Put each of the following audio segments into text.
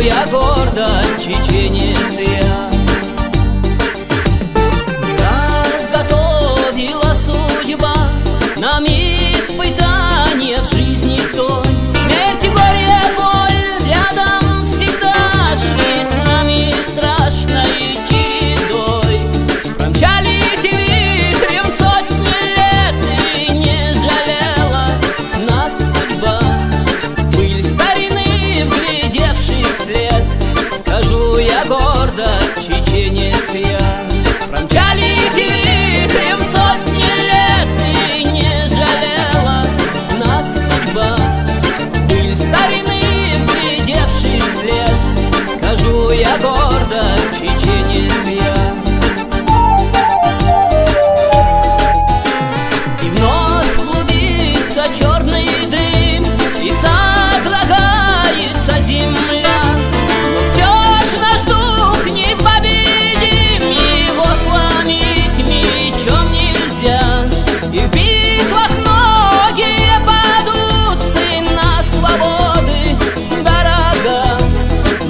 я гордо чеченец я. Нас готовила судьба, нам испытание в жизни той. Смерть и горе, боль рядом всегда шли с нами страшной чередой. Промчались вихрем сотни лет, и не жалела нас судьба. Пыль старины, вглядевшись вслед, скажу я гордо, чеченец я. Промчались вихрем сотни лет, и не жалела нас судьба. Пыль старины, вглядевшись вслед, скажу я гордо, чеченец я. И вновь клубится черный дым, и содрогается земля. Но все ж наш дух непобедим, его сломить мечом нельзя. И в битвах многие падут, цена свободы дорога.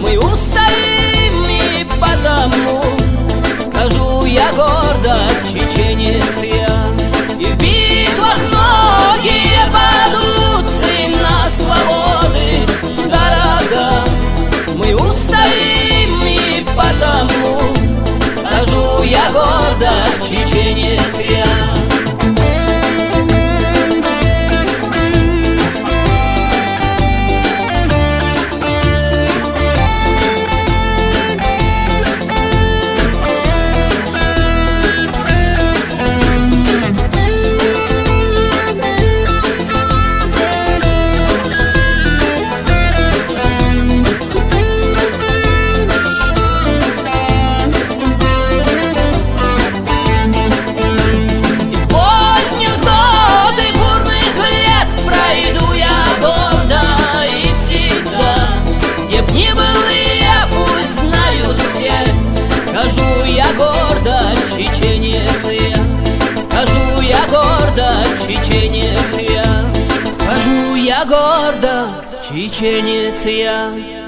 Мы устоим, и потому скажу я гордо, чеченец я. И в битвах многие падут, цена свободы дорога. Мы устоим, и потому скажу я гордо, чеченец я. Не был я, пусть знают все, скажу я гордо, чеченец я. Скажу я гордо, чеченец я. Скажу я гордо, чеченец я.